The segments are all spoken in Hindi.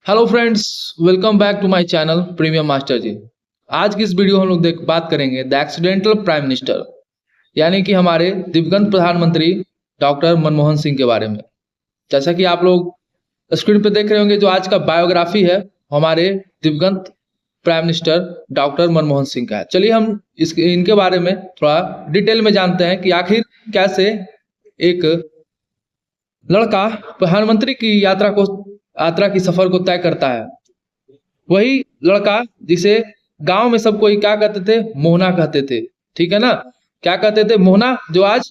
Hello friends, welcome back to my channel premium master ji. आज की इस वीडियो हम लोग बात करेंगे द एक्सीडेंटल प्राइम मिनिस्टर, यानी कि हमारे दिवंगत प्रधानमंत्री डॉक्टर मनमोहन सिंह के बारे में। जैसा कि आप लोग स्क्रीन पे देख रहे होंगे, जो आज का बायोग्राफी है हमारे दिवंगत prime minister doctor Manmohan Singh का है। चलिए हम इनके बारे में थोड़ा डिटेल में जानते हैं कि आखिर कैसे एक लड़का प्रधानमंत्री की यात्रा की सफर को तय करता है। वही लड़का जिसे गांव में सब कोई क्या कहते थे, मोहना कहते थे। ठीक है ना, क्या कहते थे, मोहना, जो आज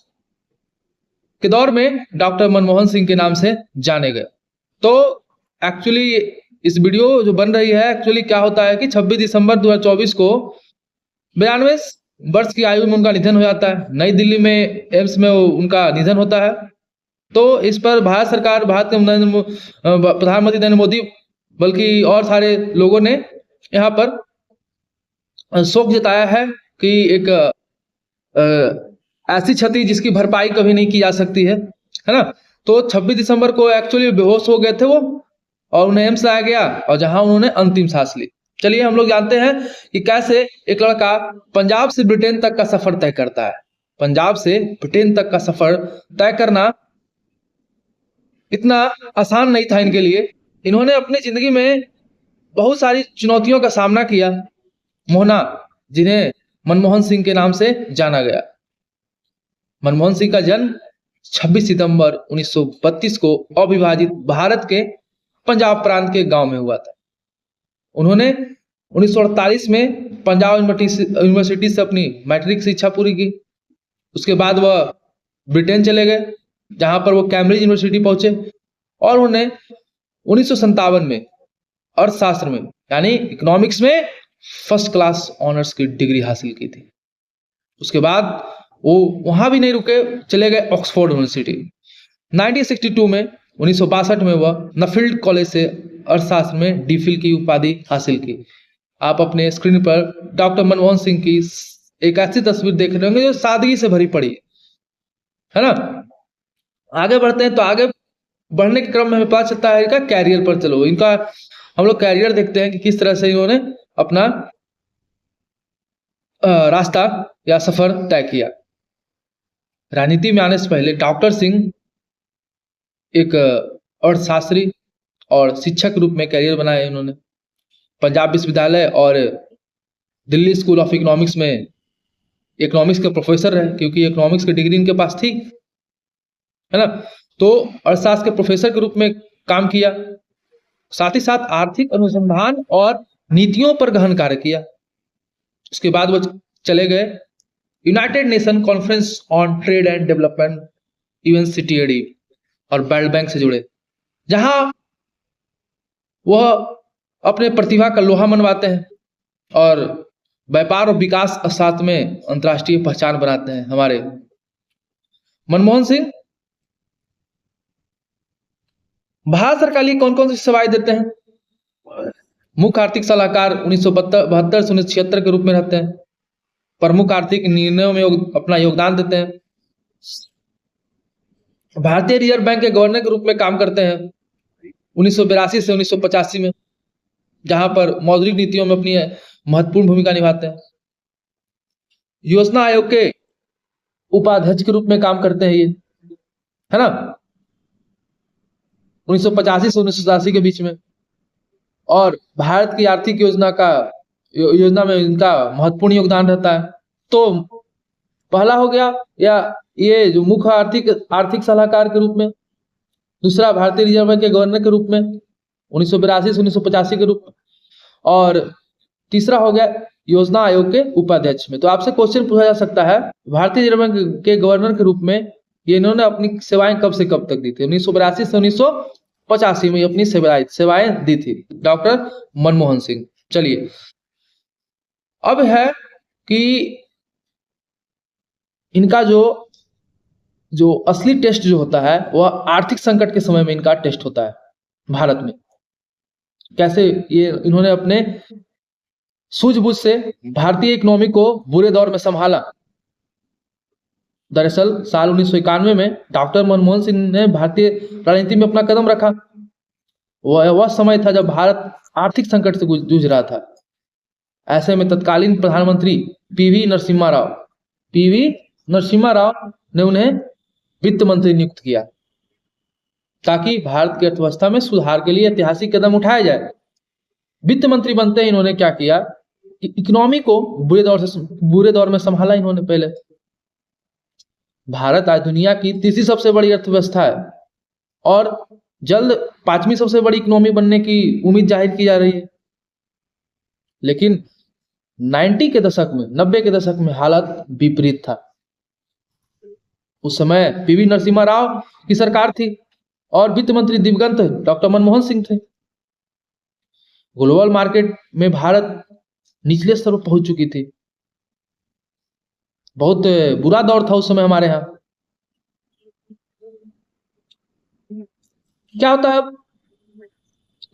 के दौर में डॉक्टर मनमोहन सिंह के नाम से जाने गए। तो एक्चुअली इस वीडियो जो बन रही है, एक्चुअली क्या होता है कि 26 दिसंबर 2024 को 92 वर्ष की आयु में उनका निधन हो जाता है। नई दिल्ली में एम्स में उनका निधन होता है। तो इस पर भारत सरकार, भारत के प्रधानमंत्री नरेंद्र मोदी, बल्कि और सारे लोगों ने यहाँ पर शोक जताया है कि एक ऐसी क्षति जिसकी भरपाई कभी नहीं की जा सकती है ना। तो 26 दिसंबर को एक्चुअली बेहोश हो गए थे वो, और उन्हें एम्स लाया गया और जहां उन्होंने अंतिम सांस ली। चलिए हम लोग जानते हैं कि कैसे एक लड़का पंजाब से ब्रिटेन तक का सफर तय करता है। पंजाब से ब्रिटेन तक का सफर तय करना इतना आसान नहीं था इनके लिए। इन्होंने अपनी जिंदगी में बहुत सारी चुनौतियों का सामना किया। मोहना, जिन्हें मनमोहन सिंह के नाम से जाना गया। मनमोहन सिंह का जन्म 26 सितंबर 1932 को अविभाजित भारत के पंजाब प्रांत के गांव में हुआ था। उन्होंने 1948 में पंजाब यूनिवर्सिटी से अपनी मैट्रिक शिक्षा पूरी की। उसके बाद वह ब्रिटेन चले गए, जहां पर वो कैम्ब्रिज यूनिवर्सिटी पहुंचे और उन्होंने 1957 में अर्थशास्त्र में यानी इकोनॉमिक्स में फर्स्ट क्लास ऑनर्स की डिग्री हासिल की थी। उसके बाद वो वहां भी नहीं रुके, चले गए ऑक्सफोर्ड यूनिवर्सिटी। 1962 में 1962 में वह नफील्ड कॉलेज से अर्थशास्त्र में डीफिल की उपाधि हासिल की। आप अपने स्क्रीन पर डॉक्टर मनमोहन सिंह की एक ऐसी तस्वीर देख रहे होंगे जो सादगी से भरी पड़ी है ना। आगे बढ़ते हैं, तो आगे बढ़ने के क्रम में हमें पता चलता है इनका कैरियर पर। चलो इनका हम लोग कैरियर देखते हैं कि किस तरह से इन्होंने अपना रास्ता या सफर तय किया। राजनीति में आने से पहले डॉक्टर सिंह एक अर्थशास्त्री और शिक्षक के रूप में कैरियर बनाया इन्होंने। पंजाब विश्वविद्यालय और दिल्ली स्कूल ऑफ इकोनॉमिक्स में इकोनॉमिक्स के प्रोफेसर रहे, क्योंकि इकोनॉमिक्स की डिग्री इनके पास थी, है ना। तो अर्थशास्त्र के प्रोफेसर के रूप में काम किया। साथ ही साथ आर्थिक अनुसंधान और नीतियों पर गहन कार्य किया। उसके बाद वो चले गए United Nation conference on trade and development UNCTAD और वर्ल्ड बैंक से जुड़े, जहां वह अपने प्रतिभा का लोहा मनवाते हैं और व्यापार और विकास अर्थशास्त्र में अंतर्राष्ट्रीय पहचान बनाते हैं। हमारे मनमोहन सिंह भारत सरकार के लिए कौन कौन सी सेवाएं देते हैं? मुख्य आर्थिक सलाहकार 1972 से 1976 के रूप में रहते हैं। प्रमुख आर्थिक निर्णयों में अपना योगदान देते हैं। भारतीय रिजर्व बैंक के गवर्नर के रूप में काम करते हैं 1982 से 1985 में, जहां पर मौद्रिक नीतियों में अपनी महत्वपूर्ण भूमिका निभाते हैं। योजना आयोग के उपाध्यक्ष के रूप में काम करते हैं ये, है ना, 1985 से 1987 के बीच में। और भारत की आर्थिक योजना में इनका महत्वपूर्ण योगदान रहता है। तो पहला हो गया या ये जो मुख्य आर्थिक सलाहकार के रूप में, दूसरा भारतीय रिजर्व बैंक के गवर्नर के रूप में 1982 से 1985 के रूप में, और तीसरा हो गया योजना आयोग के उपाध्यक्ष में। तो आपसे क्वेश्चन पूछा जा सकता है, भारतीय रिजर्व बैंक के गवर्नर के रूप में ये इन्होंने अपनी सेवाएं कब से कब तक दी थी? 1982 से 1985 में अपनी सेवाएं दी थी डॉक्टर मनमोहन सिंह। चलिए अब है कि इनका जो असली टेस्ट जो होता है वह आर्थिक संकट के समय में इनका टेस्ट होता है भारत में। कैसे ये इन्होंने अपने सूझबूझ से भारतीय इकोनॉमी को बुरे दौर में संभाला। दरअसल साल 1991 में डॉक्टर मनमोहन सिंह ने भारतीय राजनीति में अपना कदम रखा। वह समय था जब भारत आर्थिक संकट से जूझ रहा था। ऐसे में तत्कालीन प्रधानमंत्री पीवी नरसिम्हा राव ने उन्हें वित्त मंत्री नियुक्त किया ताकि भारत की अर्थव्यवस्था में सुधार के लिए ऐतिहासिक कदम उठाया जाए। वित्त मंत्री बनते ही इन्होंने क्या किया कि इकोनॉमी को बुरे दौर में संभाला इन्होंने। पहले भारत आज दुनिया की तीसरी सबसे बड़ी अर्थव्यवस्था है और जल्द 5वीं सबसे बड़ी इकोनॉमी बनने की उम्मीद जाहिर की जा रही है। लेकिन 90 के दशक में हालत विपरीत था। उस समय पीवी नरसिम्हा राव की सरकार थी और वित्त मंत्री दिवंगत डॉक्टर मनमोहन सिंह थे। ग्लोबल मार्केट में भारत निचले स्तर पर पहुंच चुकी थी। बहुत बुरा दौर था उस समय हमारे यहाँ। क्या होता है,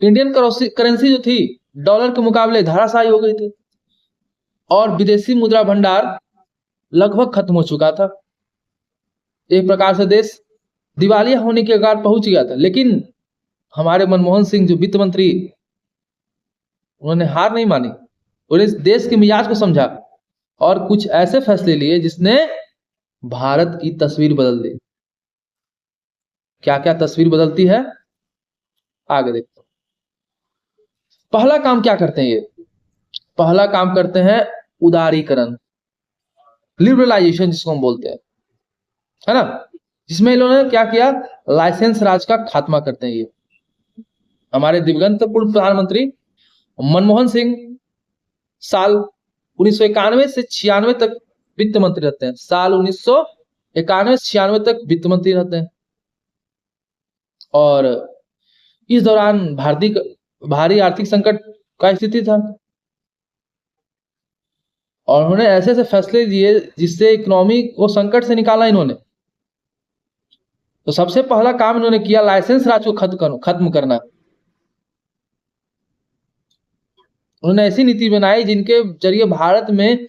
इंडियन करेंसी जो थी डॉलर के मुकाबले धराशायी हो गई थी और विदेशी मुद्रा भंडार लगभग खत्म हो चुका था। एक प्रकार से देश दिवालिया होने के कगार पहुंच गया था। लेकिन हमारे मनमोहन सिंह जो वित्त मंत्री, उन्होंने हार नहीं मानी। उन्होंने देश के मिजाज को समझा और कुछ ऐसे फैसले लिए जिसने भारत की तस्वीर बदल दी। क्या क्या तस्वीर बदलती है आगे देखते हैं। पहला काम क्या करते हैं ये? पहला काम करते हैं उदारीकरण, लिबरलाइजेशन जिसको हम बोलते हैं, है ना। जिसमें इन्होंने क्या किया, लाइसेंस राज का खात्मा करते हैं। ये हमारे दिवंगत पूर्व प्रधानमंत्री मनमोहन सिंह साल 1991 से 96 तक वित्त मंत्री रहते हैं। साल 1991 से 96 तक वित्त मंत्री रहते हैं और इस दौरान भारी आर्थिक संकट का स्थिति था और उन्होंने ऐसे ऐसे फैसले लिए जिससे इकोनॉमी को संकट से निकाला इन्होंने। तो सबसे पहला काम इन्होंने किया लाइसेंस राज को खत्म करना। उन्होंने ऐसी नीति बनाई जिनके जरिए भारत में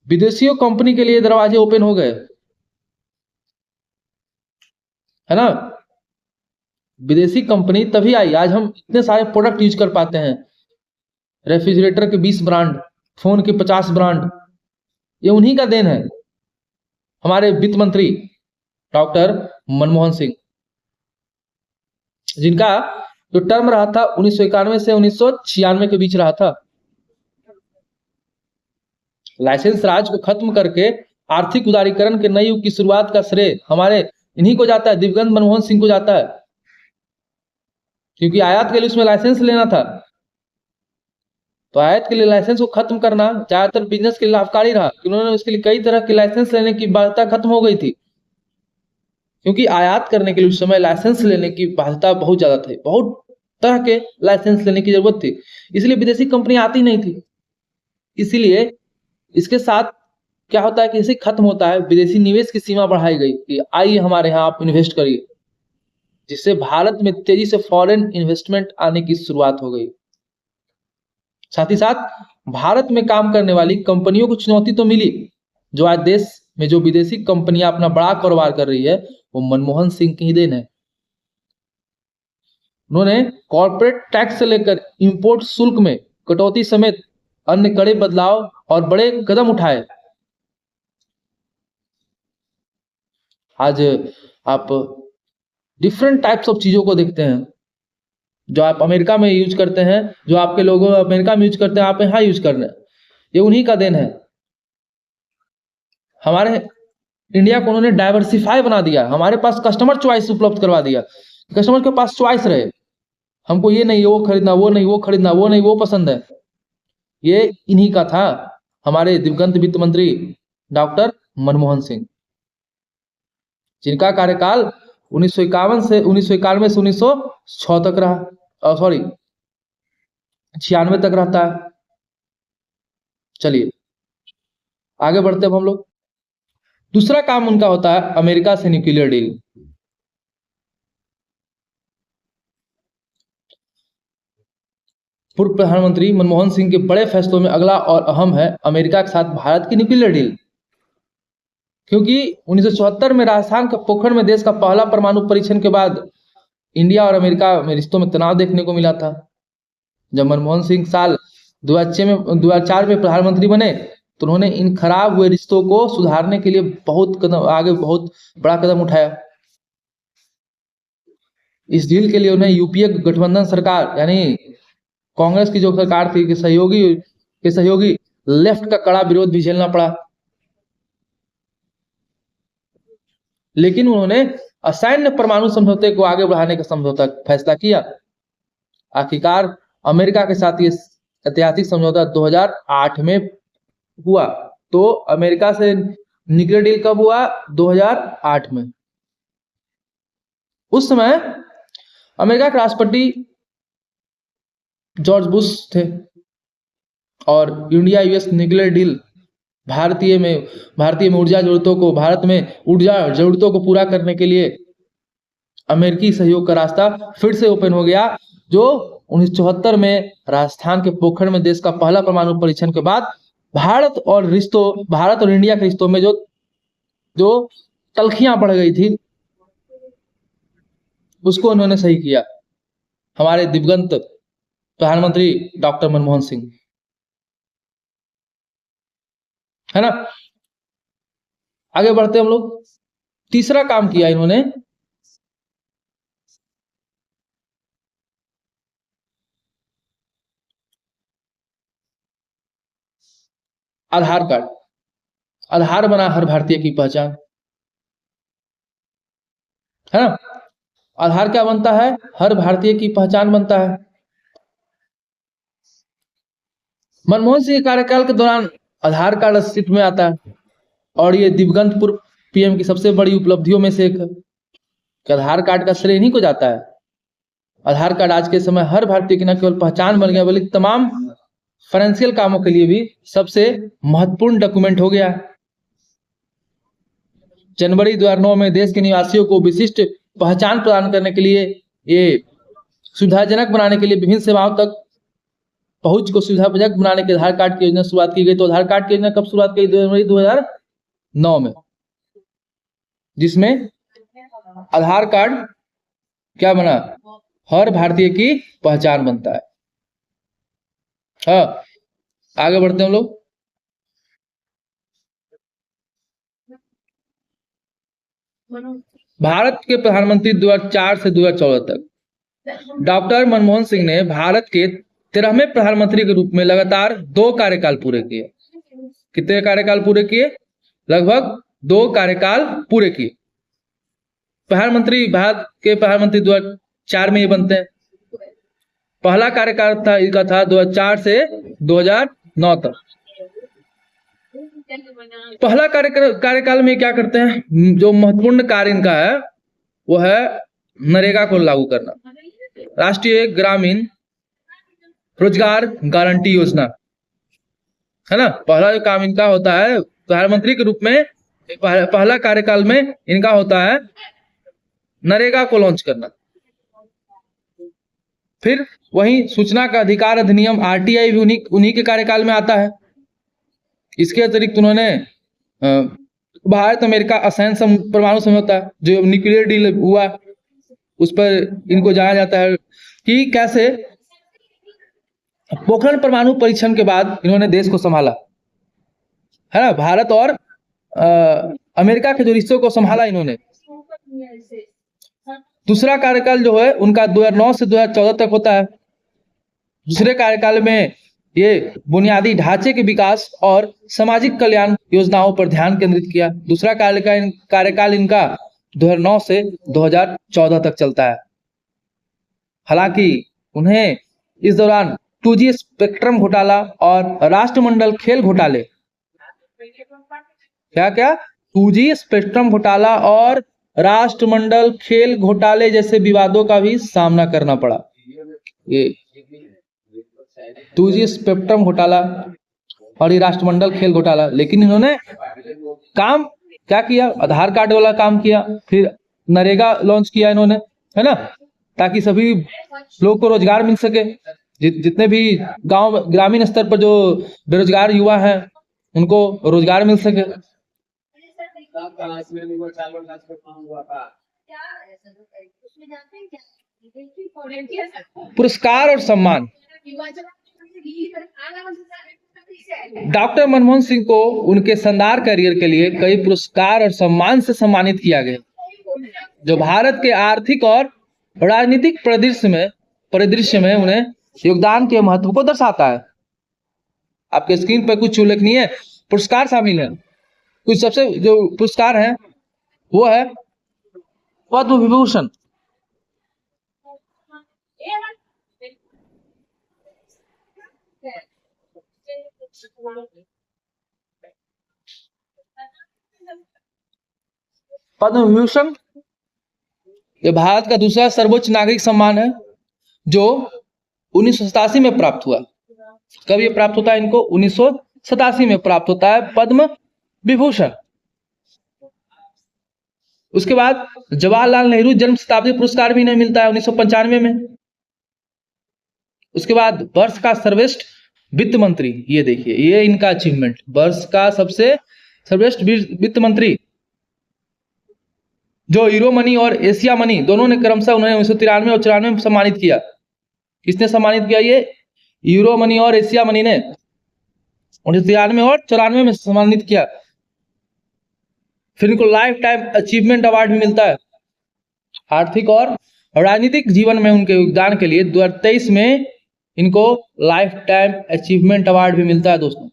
विदेशियों कंपनी के लिए दरवाजे ओपन हो गए, है ना। विदेशी कंपनी तभी आई, आज हम इतने सारे प्रोडक्ट यूज कर पाते हैं। रेफ्रिजरेटर के 20 ब्रांड, फोन के 50 ब्रांड, ये उन्हीं का देन है, हमारे वित्त मंत्री डॉक्टर मनमोहन सिंह, जिनका जो टर्म रहा था 1991 से 1996 के बीच रहा था। लाइसेंस राज को खत्म करके आर्थिक उदारीकरण के नए युग की शुरुआत का श्रेय हमारे इन्हीं को जाता है, दिवंगत मनमोहन सिंह को जाता है। क्योंकि आयात के लिए उसमें लाइसेंस लेना था, तो आयात के लिए लाइसेंस को खत्म करना ज्यादातर बिजनेस के लिए लाभकारी रहा। उन्होंने उसके लिए कई तरह के लाइसेंस लेने की बाध्यता खत्म हो गई थी, क्योंकि आयात करने के लिए उस समय लाइसेंस लेने की बाध्यता बहुत ज्यादा थी। बहुत तरह के लाइसेंस लेने की जरूरत थी, इसलिए विदेशी कंपनी आती नहीं थी। इसीलिए इसके साथ क्या होता है कि इसे खत्म होता है, विदेशी निवेश की सीमा बढ़ाई गई कि आइए हमारे यहाँ आप इन्वेस्ट करिए, जिससे भारत में तेजी से फॉरेन इन्वेस्टमेंट आने की शुरुआत हो गई। साथ ही साथ भारत में काम करने वाली कंपनियों को चुनौती तो मिली। जो आज देश में जो विदेशी कंपनियां अपना बड़ा कारोबार कर रही है वो मनमोहन सिंह की ही देन है। उन्होंने कॉर्पोरेट टैक्स से लेकर इंपोर्ट शुल्क में कटौती समेत अन्य कड़े बदलाव और बड़े कदम उठाए। आज आप डिफरेंट टाइप्स ऑफ चीजों को देखते हैं जो आप अमेरिका में यूज करते हैं, जो आपके लोग अमेरिका में यूज करते हैं, आप यहाँ यूज कर रहे हैं, ये उन्हीं का देन है। हमारे इंडिया को उन्होंने डाइवर्सिफाई बना दिया, हमारे पास कस्टमर चॉइस उपलब्ध करवा दिया। कस्टमर के पास चॉइस रहे, हमको ये नहीं वो खरीदना, वो नहीं वो खरीदना, वो नहीं वो पसंद है। ये इन्हीं का था, हमारे दिवंगत वित्त मंत्री डॉक्टर मनमोहन सिंह, जिनका कार्यकाल 1991 से 1906 तक रहा, 96 तक रहता है। चलिए आगे बढ़ते हैं हम लोग। दूसरा काम उनका होता है अमेरिका से न्यूक्लियर डील। पूर्व प्रधानमंत्री मनमोहन सिंह के बड़े फैसलों में अगला और अहम है अमेरिका के साथ भारत की न्यूक्लियर डील। क्योंकि 1974 में राजस्थान के पोखरण में देश का पहला परमाणु परीक्षण के बाद इंडिया और अमेरिका में रिश्तों में तनाव देखने को मिला था। जब मनमोहन सिंह साल 2004 में प्रधानमंत्री बने तो उन्होंने इन खराब हुए रिश्तों को सुधारने के लिए बहुत बड़ा कदम उठाया। इस डील के लिए उन्हें यूपीए गठबंधन सरकार यानी कांग्रेस की जो सरकार थी के सहयोगी लेफ्ट का कड़ा विरोध भी झेलना पड़ा, लेकिन उन्होंने असैन्य परमाणु समझौते को आगे बढ़ाने का समझौता फैसला किया। आखिरकार अमेरिका के साथ ये ऐतिहासिक समझौता 2008 में हुआ। तो अमेरिका से न्यूक्लियर डील कब हुआ? 2008 में। उस समय अमेरिका के राष्ट्रपति जॉर्ज बुश थे और India US nuclear deal Bharat में ऊर्जा जरूरतों को पूरा करने के लिए अमेरिकी सहयोग का रास्ता फिर से ओपन हो गया, जो 1974 में राजस्थान के पोखरण में देश का पहला परमाणु परीक्षण के बाद भारत और इंडिया के रिश्तों में जो तलखियां बढ़ गई थी उसको उन्होंने सही किया, हमारे दिवंगत प्रधानमंत्री डॉक्टर मनमोहन सिंह, है ना। आगे बढ़ते हम लोग। तीसरा काम किया इन्होंने, आधार कार्ड। आधार बना हर भारतीय की पहचान, है ना। आधार क्या बनता है? हर भारतीय की पहचान बनता है। मनमोहन सिंह कार्यकाल के दौरान आधार कार्ड अस्तित्व में आता है और ये दिवंगत पूर्व पीएम की सबसे बड़ी उपलब्धियों में से एक है कि आधार कार्ड का श्रेय इन्हीं को जाता है। आधार कार्ड आज के समय हर भारतीय की न केवल पहचान बन गया बल्कि तमाम फाइनेंशियल कामों के लिए भी सबसे महत्वपूर्ण डॉक्यूमेंट हो गया। जनवरी 2009 में देश के निवासियों को विशिष्ट पहचान प्रदान करने के लिए, ये सुविधाजनक बनाने के लिए विभिन्न सेवाओं तक पहुंच को सुविधाजनक बनाने के आधार कार्ड की योजना शुरुआत की गई। तो आधार कार्ड की योजना कब शुरुआत की? जनवरी 2009 में, जिसमें आधार कार्ड क्या बना? हर भारतीय की पहचान बनता है। हाँ, आगे बढ़ते हैं हम लोग। भारत के प्रधानमंत्री 2004 से 2014 तक डॉक्टर मनमोहन सिंह ने भारत के 13वें प्रधानमंत्री के रूप में लगातार 2 कार्यकाल पूरे किए। कितने कार्यकाल पूरे किए? लगभग 2 कार्यकाल पूरे किए। भारत के प्रधानमंत्री 2004 में ये बनते हैं। पहला कार्यकाल था इनका 2004 से 2009 तक। पहला कार्यकाल में क्या करते हैं? जो महत्वपूर्ण कार्य इनका है वो है नरेगा को लागू करना, राष्ट्रीय ग्रामीण रोजगार गारंटी योजना, है ना। पहला जो काम इनका होता है प्रधानमंत्री के रूप में, पहला कार्यकाल में इनका होता है नरेगा को लॉन्च करना। फिर वही सूचना का अधिकार अधिनियम आरटीआई भी उन्हीं के कार्यकाल में आता है। इसके अतिरिक्त उन्होंने भारत अमेरिका असैन्य परमाणु समझौता जो न्यूक्लियर डील हुआ उस पर इनको जाना जाता है कि कैसे पोखरण परमाणु परीक्षण के बाद इन्होंने देश को संभाला, है ना। भारत और अमेरिका के जो रिश्तों को संभाला इन्होंने। दूसरा कार्यकाल जो है उनका 2009 से 2014 तक होता है। दूसरे कार्यकाल में ये बुनियादी ढांचे के विकास और सामाजिक कल्याण योजनाओं पर ध्यान केंद्रित किया। दूसरा कार्यकाल इनका 2009 से 2014 तक चलता है। हालांकि उन्हें इस दौरान 2G स्पेक्ट्रम घोटाला और राष्ट्रमंडल खेल घोटाले, क्या 2G स्पेक्ट्रम घोटाला और राष्ट्रमंडल खेल घोटाले जैसे विवादों का भी सामना करना पड़ा। ये 2G स्पेक्ट्रम घोटाला और ये राष्ट्रमंडल खेल घोटाला, लेकिन इन्होंने काम क्या किया? आधार कार्ड वाला काम किया, फिर नरेगा लॉन्च किया इन्होंने, है ना, ताकि सभी लोग को रोजगार मिल सके। जितने भी गांव ग्रामीण स्तर पर जो बेरोजगार युवा हैं उनको रोजगार मिल सके। पुरस्कार और सम्मान। डॉक्टर मनमोहन सिंह को उनके शानदार करियर के लिए कई पुरस्कार और सम्मान से सम्मानित किया गया, जो भारत के आर्थिक और राजनीतिक परिदृश्य में उन्हें योगदान के महत्व को दर्शाता है। आपके स्क्रीन पर कुछ उल्लेखनीय पुरस्कार शामिल हैं। कुछ सबसे जो पुरस्कार हैं वो है पद्म विभूषण, पद्म विभूषण ये भारत का दूसरा सर्वोच्च नागरिक सम्मान है, जो 1987 में प्राप्त हुआ। कब ये प्राप्त होता है इनको? 1987 में प्राप्त होता है पद्म विभूषण। उसके बाद जवाहरलाल नेहरू जन्म शताब्दी पुरस्कार भी इन्हें मिलता है 1995 में। उसके बाद वर्ष का सर्वश्रेष्ठ वित्त मंत्री, ये देखिए ये इनका अचीवमेंट, वर्ष का सबसे सर्वश्रेष्ठ वित्त मंत्री, जो यूरो मनी और एशिया मनी दोनों ने क्रमशः उन्हें 1993 और 94 में सम्मानित किया। किसने सम्मानित किया? ये यूरो मनी और एशिया मनी ने 1993 और 94 में सम्मानित किया। फिर इनको लाइफ टाइम अचीवमेंट अवार्ड भी मिलता है। आर्थिक और राजनीतिक जीवन में उनके योगदान के लिए 2023 में इनको लाइफ टाइम अचीवमेंट अवार्ड भी मिलता है। दोस्तों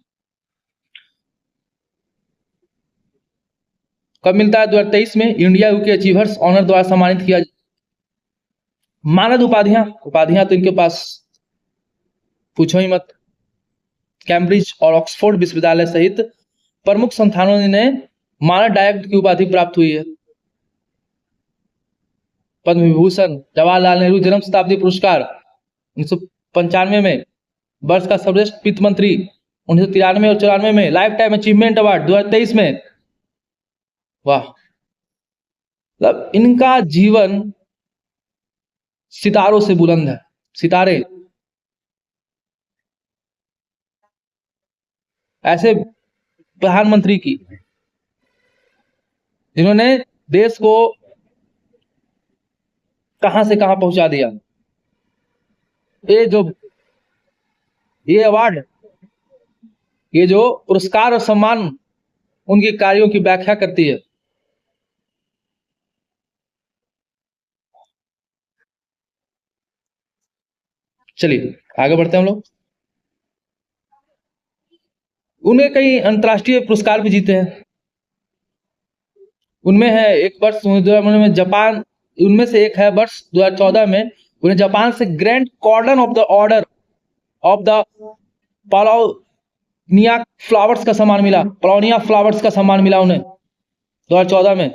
कब मिलता है? 2023 में इंडिया यूके अचीवर्स ऑनर द्वारा सम्मानित किया। मानद उपाधियां तो इनके पास पूछो ही मत। कैम्ब्रिज और ऑक्सफोर्ड विश्वविद्यालय सहित प्रमुख संस्थानों ने मानद डायरेक्ट की उपाधि प्राप्त हुई है। पद्म विभूषण, जवाहरलाल नेहरू जन्म शताब्दी पुरस्कार 1995 में, वर्ष का सर्वश्रेष्ठ वित्त मंत्री 1993 और 94 में, लाइफ टाइम अचीवमेंट अवार्ड 2023 में। वाह, मतलब इनका जीवन सितारों से बुलंद है। सितारे ऐसे प्रधानमंत्री की जिन्होंने देश को कहां से कहां पहुंचा दिया। ये अवार्ड, ये जो पुरस्कार और सम्मान उनके कार्यों की व्याख्या करती है। चलिए आगे बढ़ते हैं हम लोग। उन्हें कई अंतर्राष्ट्रीय पुरस्कार भी जीते हैं। उनमें है एक वर्ष 2019 में जापान, उनमें से एक है वर्ष 2014 में उन्हें जापान से grand cordon of the order of the paulownia flowers का सम्मान मिला। पॉलोनिया फ्लावर्स का सम्मान मिला उन्हें 2014 में।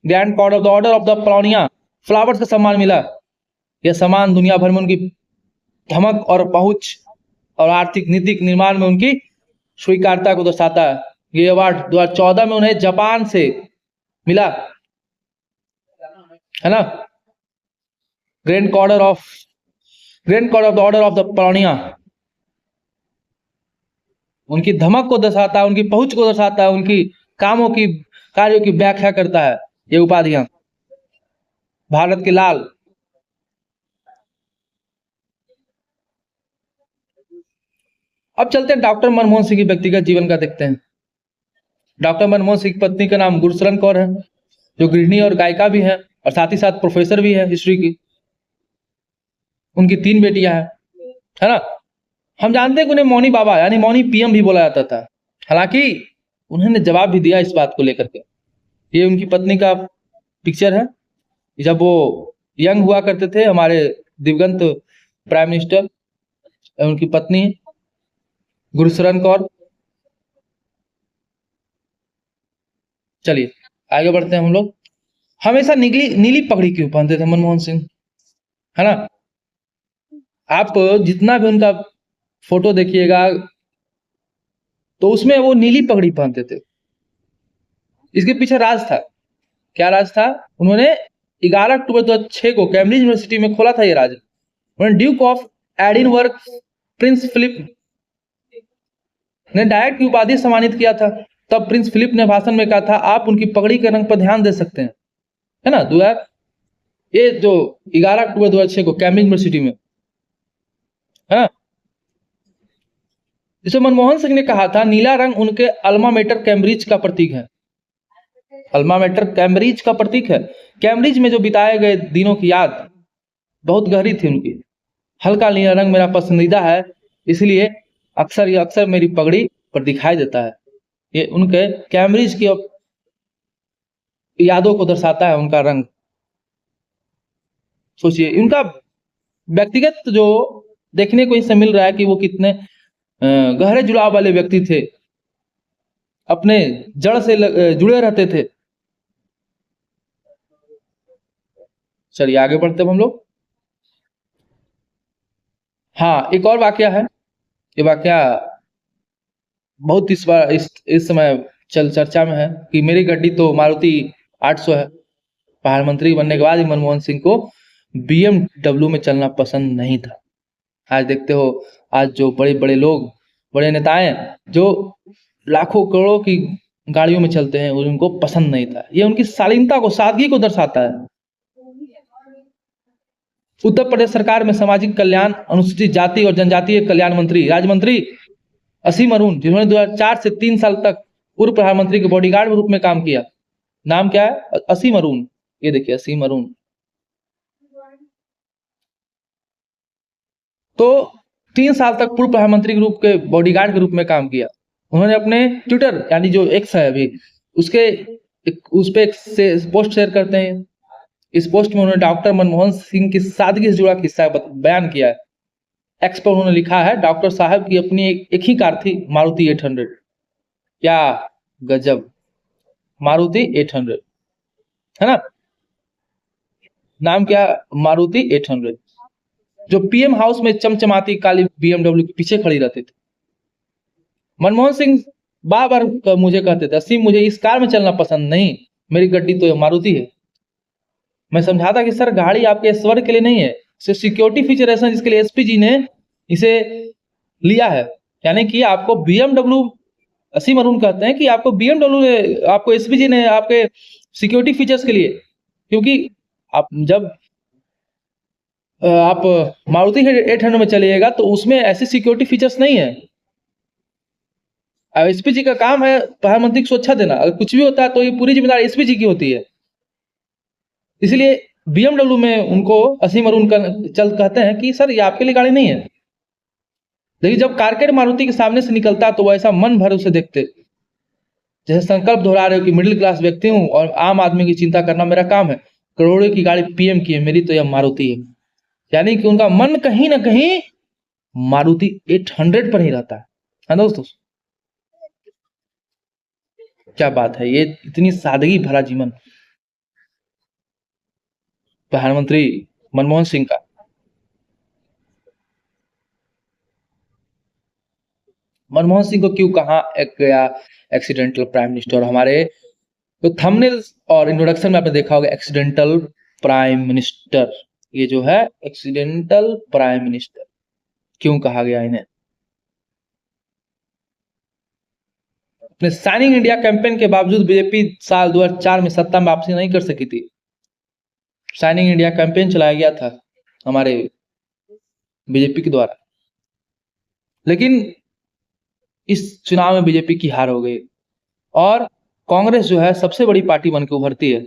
Grand cordon of the order of the paulownia flowers का सम्मान मिला। यह सम्मान दुनिया भर में उनकी धमक और पहुंच और आर्थिक नीतिक निर्माण में उनकी स्वीकार्यता को दर्शाता है। ये अवार्ड 2014 में उन्हें जापान से मिला, है ना। Grand cordon of the order of the paulownia उनकी धमक को दर्शाता है, उनकी पहुंच को दर्शाता है, उनकी कार्यों की व्याख्या करता है। ये उपाधियां भारत के लाल। अब चलते हैं डॉक्टर मनमोहन सिंह की व्यक्तिगत जीवन का देखते हैं। डॉक्टर मनमोहन सिंह की पत्नी का नाम गुरशरण कौर है, जो गृहिणी और गायिका भी है और साथ ही साथ प्रोफेसर भी है हिस्ट्री की। उनकी 3 बेटियां हैं, है ना। हम जानते हैं कि उन्हें मौनी बाबा यानी मौनी पीएम भी बोला जाता था। हालांकि उन्होंने जवाब भी दिया इस बात को लेकर के। ये उनकी पत्नी का पिक्चर है जब वो यंग हुआ करते थे, हमारे दिवंगत प्राइम मिनिस्टर। उनकी पत्नी गुरशरण कौर। चलिए आगे बढ़ते हैं हम लोग। हमेशा नीली पगड़ी क्यों पहनते थे मनमोहन सिंह, है ना। आप जितना भी उनका फोटो देखिएगा तो उसमें वो नीली पगड़ी पहनते थे। इसके पीछे राज था। क्या राज था? उन्होंने 11 अक्टूबर 2006 को कैम्ब्रिज यूनिवर्सिटी में खोला था ये राज। उन्होंने Duke of Edinburgh Prince Philip ने डायरेक्ट की उपाधि सम्मानित किया था। तब प्रिंस फिलिप ने भाषण में कहा था, आप उनकी पगड़ी के रंग पर ध्यान दे सकते हैं, है ना। ये जो 11 अक्टूबर 2006 को कैम्ब्रिज यूनिवर्सिटी में, है ना, जिसे मनमोहन सिंह ने कहा था नीला रंग उनके अल्मा मेटर कैम्ब्रिज का प्रतीक है। अल्मा मेटर कैम्ब्रिज का प्रतीक है। कैम्ब्रिज में जो बिताए गए दिनों की याद बहुत गहरी थी उनकी। हल्का नीला रंग मेरा पसंदीदा है, इसलिए अक्सर मेरी पगड़ी पर दिखाई देता है। ये उनके कैम्ब्रिज की यादों को दर्शाता है उनका रंग। सोचिए उनका व्यक्तिगत जो देखने को इससे मिल रहा है कि वो कितने गहरे जुड़ाव वाले व्यक्ति थे, अपने जड़ से जुड़े रहते थे। चलिए आगे बढ़ते हैं हम लोग। हाँ, एक और वाकया है। ये वाकया बहुत इस बार इस समय चर्चा में है कि मेरी गड्डी तो मारुति 800 है। प्रधानमंत्री बनने के बाद ही मनमोहन सिंह को BMW में चलना पसंद नहीं था। आज देखते हो, आज जो बड़े बड़े लोग, बड़े नेताएं जो लाखों करोड़ों की गाड़ियों में चलते हैं, उनको पसंद नहीं था। ये उनकी शालीनता को, सादगी को दर्शाता है। उत्तर प्रदेश सरकार में सामाजिक कल्याण, अनुसूचित जाति और जनजातीय कल्याण मंत्री, राज्य मंत्री असीम अरुण, जिन्होंने 2004 से 3 साल तक पूर्व प्रधानमंत्री के बॉडीगार्ड के रूप में काम किया। नाम क्या है? असीम अरुण। ये देखिए असीम अरुण। तो 3 साल तक पूर्व प्रधानमंत्री के रूप के बॉडीगार्ड के रूप में काम किया। उन्होंने अपने ट्विटर यानी जो एक्स है अभी, उस पे पोस्ट शेयर करते हैं। इस पोस्ट में उन्होंने डॉक्टर मनमोहन सिंह की सादगी से जुड़ा किस्सा बयान किया है। एक्स पर उन्होंने लिखा है, डॉक्टर साहब की अपनी एक ही कार थी, मारुति 800। क्या गजब, मारुति 800, है ना। नाम क्या? मारुति 800, जो पीएम हाउस में चमचमाती काली BMW के पीछे खड़ी रहती थी। मनमोहन सिंह बार बार मुझे कहते थे, असीम मुझे इस कार में चलना पसंद नहीं, मेरी गड्डी तो मारुति है। मैं समझाता कि सर गाड़ी आपके ऐश्वर्य के लिए नहीं है, सिक्योरिटी फीचर ऐसा जिसके लिए एसपी जी ने इसे लिया है। यानी कि आपको BMW, असीम अरुण कहते हैं कि आपको BMW ने, आपको एसपी जी ने आपके सिक्योरिटी फीचर्स के लिए, क्योंकि आप जब आप मारुति 800 में चलिएगा तो उसमें ऐसे सिक्योरिटी फीचर्स नहीं है। एसपी जी का काम है प्रधानमंत्री को सुरक्षा देना, अगर कुछ भी होता है तो ये पूरी जिम्मेदारी एसपी जी की होती है। इसलिए BMW में उनको असीम अरुण कहते हैं कि सर ये आपके लिए गाड़ी नहीं है। लेकिन जब कारकेड मारुति के सामने से निकलता तो वो ऐसा मन भर उसे देखते, जैसे संकल्प दोहरा रहे हो कि मिडिल क्लास व्यक्ति हूं और आम आदमी की चिंता करना मेरा काम है, करोड़ों की गाड़ी पीएम की है, मेरी तो यह मारुति है। यानी कि उनका मन कहीं ना कहीं मारुति 800 पर ही रहता है दोस्तों। क्या बात है, ये इतनी सादगी भरा जीवन प्रधानमंत्री मनमोहन सिंह का। मनमोहन सिंह को क्यों कहा एक गया एक्सीडेंटल प्राइम मिनिस्टर? हमारे तो थंबनेल और इंट्रोडक्शन में आपने देखा होगा एक्सीडेंटल प्राइम मिनिस्टर। ये जो है एक्सीडेंटल प्राइम मिनिस्टर क्यों कहा गया इन्हें? अपने शाइनिंग इंडिया कैंपेन के बावजूद बीजेपी साल 2004 में सत्ता में वापसी नहीं कर सकी थी। शाइनिंग इंडिया कैंपेन चलाया गया था हमारे बीजेपी के द्वारा, लेकिन इस चुनाव में बीजेपी की हार हो गई और कांग्रेस जो है सबसे बड़ी पार्टी बनकर उभरती है।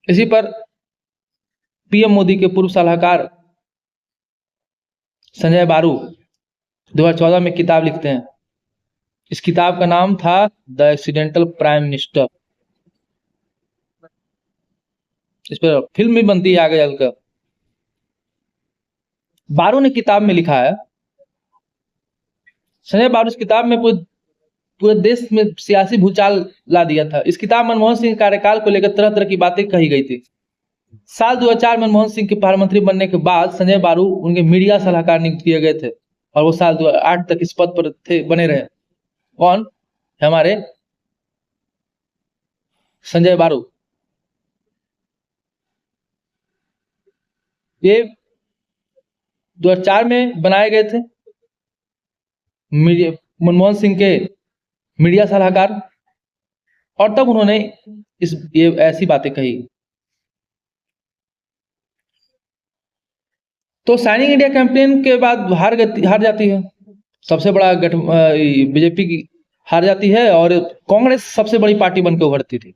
इसी पर पीएम मोदी के पूर्व सलाहकार संजय बारू 2014 में किताब लिखते हैं। इस किताब का नाम था द एक्सीडेंटल प्राइम मिनिस्टर। इस पर फिल्म भी बनती है आगे चलकर। बारू ने किताब में लिखा है, संजय बारू इस किताब में पूरे देश में सियासी भूचाल ला दिया था। इस किताब मनमोहन सिंह के कार्यकाल को लेकर तरह तरह की बातें कही गई थी। साल 2004 में मनमोहन सिंह के प्रधानमंत्री बनने के बाद संजय बारू उनके मीडिया सलाहकार नियुक्त किए गए थे और वो साल 2008 तक इस पद पर थे, बने रहे। कौन? हमारे संजय बारू। ये 2004 में बनाए गए थे मनमोहन सिंह के मीडिया सलाहकार, और तब उन्होंने ये ऐसी बातें कही। तो साइनिंग इंडिया कैंपेन के बाद हार जाती है, सबसे बड़ा बीजेपी की हार जाती है और कांग्रेस सबसे बड़ी पार्टी बनकर उभरती थी।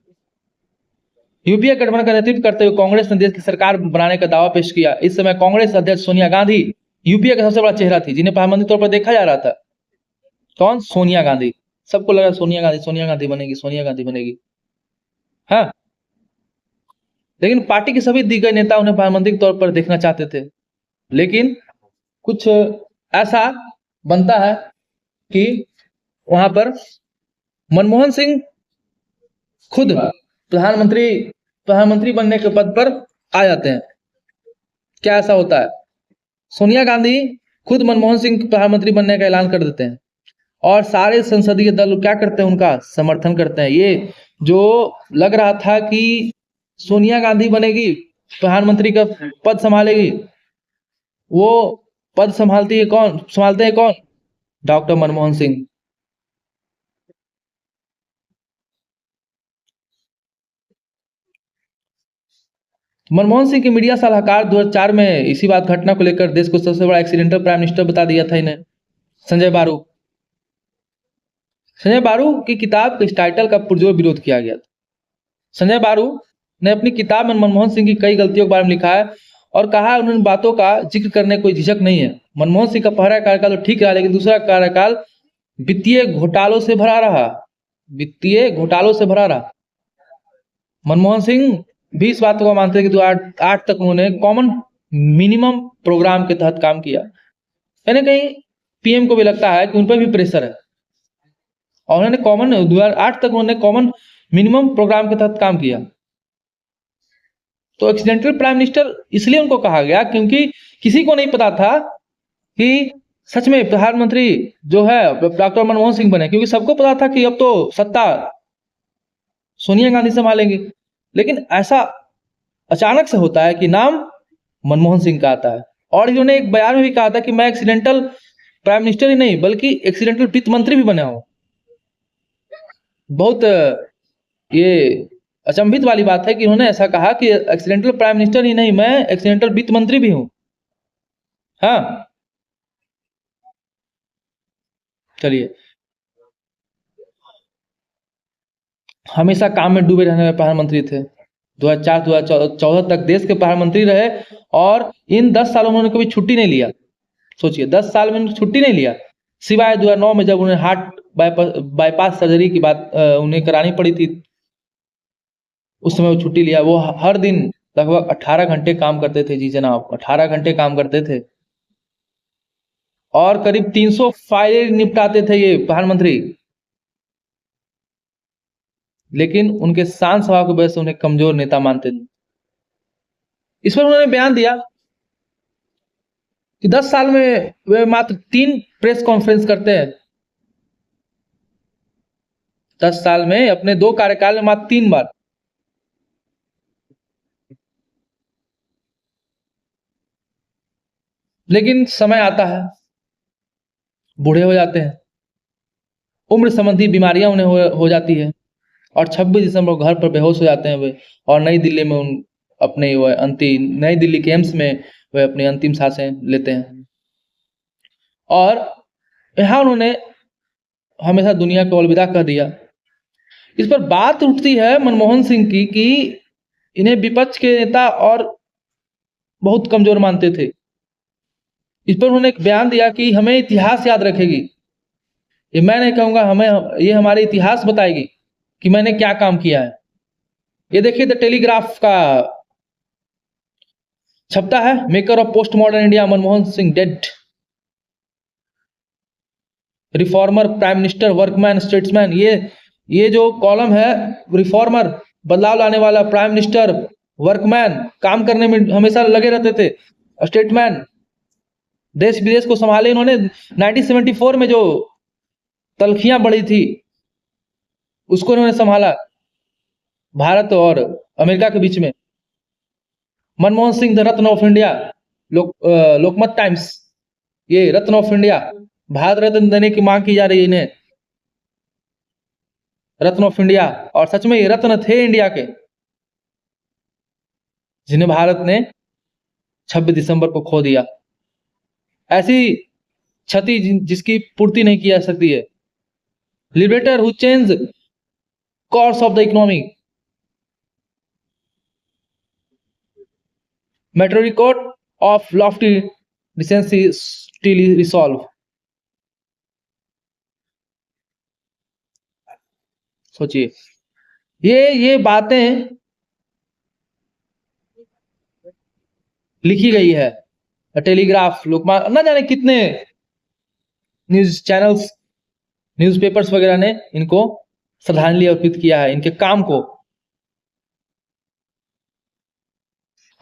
यूपीए गठबंधन का नेतृत्व करते हुए कांग्रेस ने देश की सरकार बनाने का दावा पेश किया। इस समय कांग्रेस अध्यक्ष सोनिया गांधी यूपीए का सबसे बड़ा चेहरा थी, जिन्हें प्रधानमंत्री तौर पर देखा जा रहा था। कौन? सोनिया गांधी। सबको लगा सोनिया गांधी बनेगी, सोनिया गांधी बनेगी। हाँ, लेकिन पार्टी के सभी दिग्गज नेता उन्हें प्रधानमंत्री के तौर पर देखना चाहते थे। लेकिन कुछ ऐसा बनता है कि वहां पर मनमोहन सिंह खुद प्रधानमंत्री बनने के पद पर आ जाते हैं। क्या ऐसा होता है? सोनिया गांधी खुद मनमोहन सिंह प्रधानमंत्री बनने का ऐलान कर देते हैं और सारे संसदीय दल क्या करते हैं? उनका समर्थन करते हैं। ये जो लग रहा था कि सोनिया गांधी बनेगी, प्रधानमंत्री का पद संभालेगी, वो पद संभालते हैं कौन? डॉक्टर मनमोहन सिंह। मनमोहन सिंह के मीडिया सलाहकार 2004 में इसी बात घटना को लेकर देश को सबसे बड़ा एक्सीडेंटल प्राइम मिनिस्टर बता दिया था इन्हें, संजय बारू की किताब के इस टाइटल का पुरजोर विरोध किया गया था। संजय बारू ने अपनी किताब में मनमोहन सिंह की कई गलतियों के बारे में लिखा है और कहा उन बातों का जिक्र करने कोई झिझक नहीं है। मनमोहन सिंह का पहला कार्यकाल तो ठीक रहा, लेकिन दूसरा कार्यकाल वित्तीय घोटालों से भरा रहा। मनमोहन सिंह भी इस बात को मानते हैं कि 2008 तक उन्होंने कॉमन मिनिमम प्रोग्राम के तहत काम किया। कहीं ना कहीं पीएम को भी लगता है कि उन पर भी प्रेशर है और उन्होंने 2008 तक उन्होंने कॉमन मिनिमम प्रोग्राम के तहत काम किया। तो एक्सीडेंटल प्राइम मिनिस्टर इसलिए उनको कहा गया क्योंकि किसी को नहीं पता था कि सच में प्रधानमंत्री जो है डॉक्टर मनमोहन सिंह बने, क्योंकि सबको पता था कि अब तो सत्ता सोनिया गांधी संभालेंगे। लेकिन ऐसा अचानक से होता है कि नाम मनमोहन सिंह का आता है और इन्होंने एक बयान में भी कहा था कि मैं एक्सीडेंटल प्राइम मिनिस्टर ही नहीं बल्कि एक्सीडेंटल वित्त मंत्री भी बना हूं। बहुत ये अचंभित वाली बात है कि उन्होंने ऐसा कहा कि एक्सीडेंटल प्राइम मिनिस्टर ही नहीं, मैं एक्सीडेंटल वित्त मंत्री भी हूं। हाँ, चलिए, हमेशा काम में डूबे रहने वाले प्रधानमंत्री थे। 2004-2014 तक देश के प्रधानमंत्री रहे और इन 10 सालों में उन्होंने कभी छुट्टी नहीं लिया। सोचिए, 10 साल में उन्होंने छुट्टी नहीं लिया, सिवाय 2009 में जब उन्हें हार्ट बाईपास सर्जरी की बात उन्हें करानी पड़ी थी, उस समय वो छुट्टी लिया। वो हर दिन लगभग 18 घंटे काम करते थे। जी जनाब, 18 घंटे काम करते थे और करीब 300 फाइलें निपटाते थे ये प्रधानमंत्री। लेकिन उनके शांत स्वभाव की वजह से उन्हें कमजोर नेता मानते थे। इस पर उन्होंने बयान दिया कि 10 साल में वे मात्र 3 प्रेस कॉन्फ्रेंस करते हैं। 10 साल में अपने 2 कार्यकाल में मात्र 3 बार। लेकिन समय आता है, बूढ़े हो जाते हैं, उम्र संबंधी बीमारियां उन्हें हो जाती है और 26 दिसंबर घर पर बेहोश हो जाते हैं वे और नई दिल्ली में नई दिल्ली के एम्स में वे अपनी अंतिम सांसें लेते हैं। और यहाँ उन्होंने हमेशा दुनिया को अलविदा कह दिया। इस पर बात उठती है मनमोहन सिंह की कि इन्हें विपक्ष के नेता और बहुत कमजोर मानते थे। इस पर उन्होंने एक बयान दिया कि हमें इतिहास याद रखेगी, ये मैं नहीं कहूंगा, ये हमारे इतिहास बताएगी कि मैंने क्या काम किया है। ये देखिए, द टेलीग्राफ का छपता है, maker of post modern India Manmohan Singh dead, reformer, prime minister, workman, statesman. ये जो कॉलम है, रिफॉर्मर बदलाव लाने वाला, प्राइम मिनिस्टर, वर्कमैन काम करने में हमेशा लगे रहते थे, स्टेटमैन देश विदेश को संभाले इन्होंने। 1974 में जो तलखियां बढ़ी थी उसको इन्होंने संभाला भारत और अमेरिका के बीच में। Manmohan Singh the Ratna of India, Lokmat times, ये रत्न ऑफ इंडिया, भारत रत्न देने की मांग की जा रही है इन्हें, रत्न ऑफ इंडिया। और सच में ये रत्न थे इंडिया के, जिन्हें भारत ने 26 दिसंबर को खो दिया। ऐसी क्षति जिसकी पूर्ति नहीं की जा सकती है। Liberator who change course of the economy, meteoric court of lofty decency still resolve. सोचिए, ये बातें लिखी गई है टेलीग्राफ, लोकमान, ना जाने कितने न्यूज चैनल्स, न्यूज़पेपर्स वगैरह ने इनको श्रद्धांजलि अर्पित किया है, इनके काम को।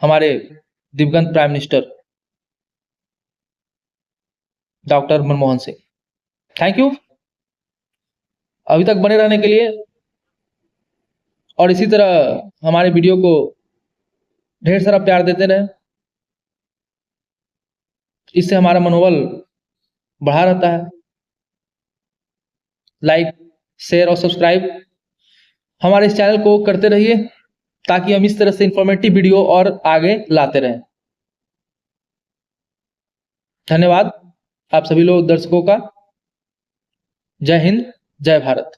हमारे दिवंगत prime minister doctor Manmohan Singh. Thank you अभी तक बने रहने के लिए, और इसी तरह हमारे वीडियो को ढेर सारा प्यार देते रहे, इससे हमारा मनोबल बढ़ा रहता है। लाइक, शेयर और सब्सक्राइब हमारे इस चैनल को करते रहिए, ताकि हम इस तरह से इंफॉर्मेटिव वीडियो और आगे लाते रहें। धन्यवाद आप सभी लोग दर्शकों का। जय हिंद, जय भारत।